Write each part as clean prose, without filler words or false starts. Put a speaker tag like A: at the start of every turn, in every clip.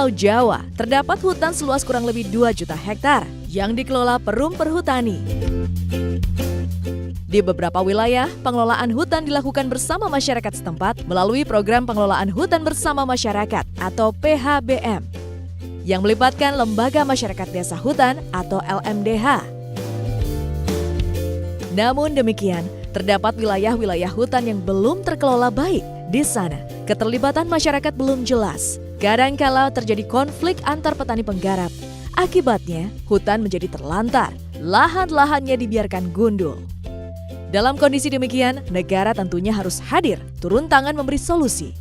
A: Pulau Jawa terdapat hutan seluas kurang lebih 2 juta hektar yang dikelola Perum Perhutani. Di beberapa wilayah, pengelolaan hutan dilakukan bersama masyarakat setempat melalui Program Pengelolaan Hutan Bersama Masyarakat atau PHBM yang melibatkan Lembaga Masyarakat Desa Hutan atau LMDH. Namun demikian, terdapat wilayah-wilayah hutan yang belum terkelola baik. Di sana, keterlibatan masyarakat belum jelas. Kadangkala terjadi konflik antar petani penggarap. Akibatnya, hutan menjadi terlantar, lahan-lahannya dibiarkan gundul. Dalam kondisi demikian, negara tentunya harus hadir, turun tangan memberi solusi.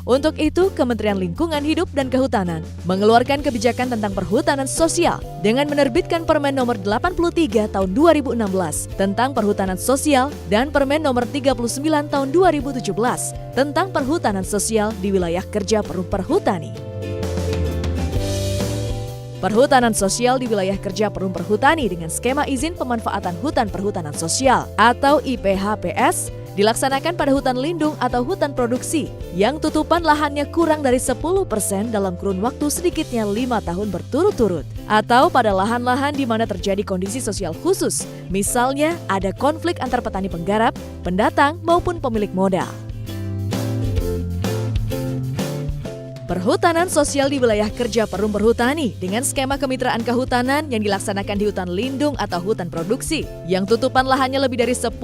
A: Untuk itu, Kementerian Lingkungan Hidup dan Kehutanan mengeluarkan kebijakan tentang perhutanan sosial dengan menerbitkan Permen Nomor 83 Tahun 2016 tentang perhutanan sosial dan Permen Nomor 39 Tahun 2017 tentang perhutanan sosial di wilayah kerja Perum Perhutani. Perhutanan sosial di wilayah kerja Perum Perhutani dengan skema izin pemanfaatan hutan perhutanan sosial atau IPHPS dilaksanakan pada hutan lindung atau hutan produksi yang tutupan lahannya kurang dari 10% dalam kurun waktu sedikitnya 5 tahun berturut-turut, atau pada lahan-lahan di mana terjadi kondisi sosial khusus, misalnya ada konflik antar petani penggarap, pendatang maupun pemilik modal. Perhutanan sosial di wilayah kerja Perum Perhutani dengan skema kemitraan kehutanan yang dilaksanakan di hutan lindung atau hutan produksi yang tutupan lahannya lebih dari 10%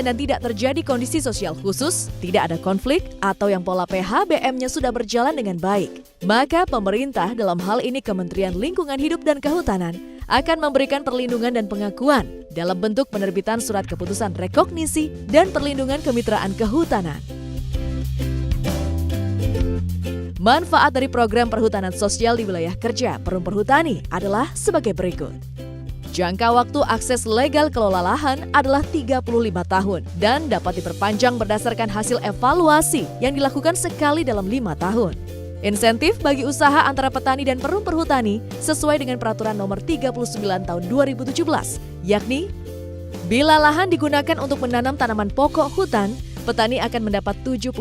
A: dan tidak terjadi kondisi sosial khusus, tidak ada konflik, atau yang pola PHBM-nya sudah berjalan dengan baik. Maka pemerintah, dalam hal ini Kementerian Lingkungan Hidup dan Kehutanan, akan memberikan perlindungan dan pengakuan dalam bentuk penerbitan surat keputusan rekognisi dan perlindungan kemitraan kehutanan. Manfaat dari program perhutanan sosial di wilayah kerja Perum Perhutani adalah sebagai berikut. Jangka waktu akses legal kelola lahan adalah 35 tahun dan dapat diperpanjang berdasarkan hasil evaluasi yang dilakukan sekali dalam 5 tahun. Insentif bagi usaha antara petani dan Perum Perhutani sesuai dengan Peraturan Nomor 39 Tahun 2017, yakni bila lahan digunakan untuk menanam tanaman pokok hutan, petani akan mendapat 70%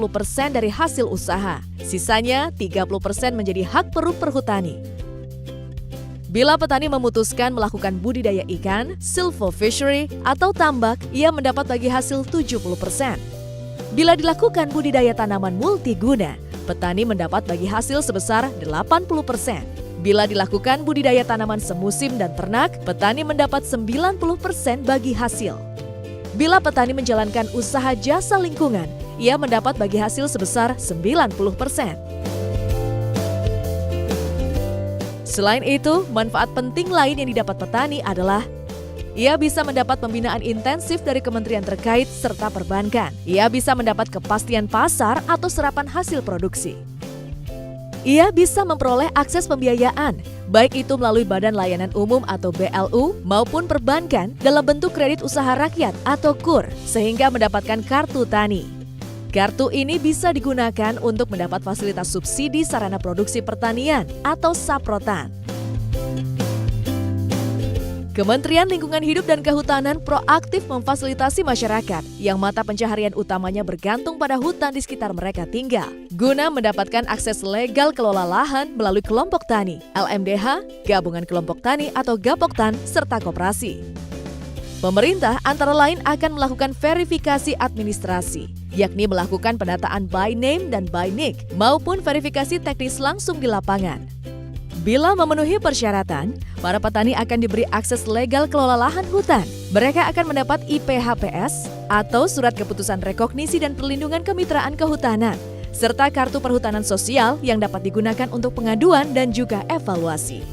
A: dari hasil usaha. Sisanya 30% menjadi hak Perum Perhutani. Bila petani memutuskan melakukan budidaya ikan, silvofishery, atau tambak, ia mendapat bagi hasil 70%. Bila dilakukan budidaya tanaman multiguna, petani mendapat bagi hasil sebesar 80%. Bila dilakukan budidaya tanaman semusim dan ternak, petani mendapat 90% bagi hasil. Bila petani menjalankan usaha jasa lingkungan, ia mendapat bagi hasil sebesar 90%. Selain itu, manfaat penting lain yang didapat petani adalah ia bisa mendapat pembinaan intensif dari kementerian terkait serta perbankan. Ia bisa mendapat kepastian pasar atau serapan hasil produksi. Ia bisa memperoleh akses pembiayaan, baik itu melalui Badan Layanan Umum atau BLU maupun perbankan dalam bentuk kredit usaha rakyat atau KUR, sehingga mendapatkan kartu tani. Kartu ini bisa digunakan untuk mendapat fasilitas subsidi sarana produksi pertanian atau saprotan. Kementerian Lingkungan Hidup dan Kehutanan proaktif memfasilitasi masyarakat yang mata pencaharian utamanya bergantung pada hutan di sekitar mereka tinggal, guna mendapatkan akses legal kelola lahan melalui kelompok tani, LMDH, gabungan kelompok tani atau Gapoktan, serta koperasi. Pemerintah antara lain akan melakukan verifikasi administrasi, yakni melakukan pendataan by name dan by nick, maupun verifikasi teknis langsung di lapangan. Bila memenuhi persyaratan, para petani akan diberi akses legal kelola lahan hutan. Mereka akan mendapat IPHPS atau Surat Keputusan Rekognisi dan Perlindungan Kemitraan Kehutanan, serta kartu perhutanan sosial yang dapat digunakan untuk pengaduan dan juga evaluasi.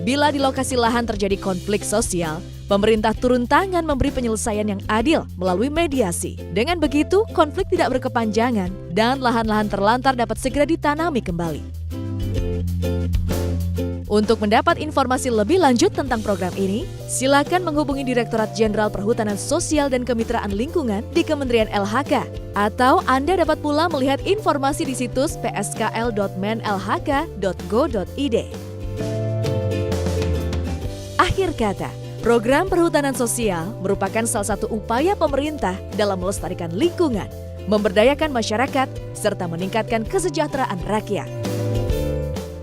A: Bila di lokasi lahan terjadi konflik sosial, pemerintah turun tangan memberi penyelesaian yang adil melalui mediasi. Dengan begitu, konflik tidak berkepanjangan dan lahan-lahan terlantar dapat segera ditanami kembali. Untuk mendapat informasi lebih lanjut tentang program ini, silakan menghubungi Direktorat Jenderal Perhutanan Sosial dan Kemitraan Lingkungan di Kementerian LHK, atau Anda dapat pula melihat informasi di situs pskl.menlhk.go.id. Akhir kata, program perhutanan sosial merupakan salah satu upaya pemerintah dalam melestarikan lingkungan memberdayakan masyarakat, serta meningkatkan kesejahteraan rakyat.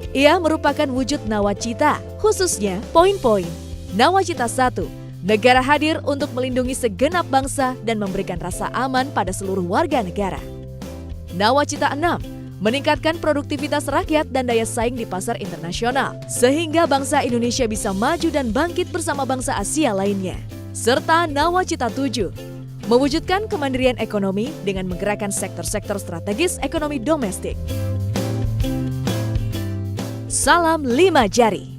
A: Ia merupakan wujud nawacita, khususnya poin-poin. Nawacita 1, negara hadir untuk melindungi segenap bangsa dan memberikan rasa aman pada seluruh warga negara. Nawacita 6, meningkatkan produktivitas rakyat dan daya saing di pasar internasional, sehingga bangsa Indonesia bisa maju dan bangkit bersama bangsa Asia lainnya. Serta nawacita 7, mewujudkan kemandirian ekonomi dengan menggerakkan sektor-sektor strategis ekonomi domestik. Salam 5 jari.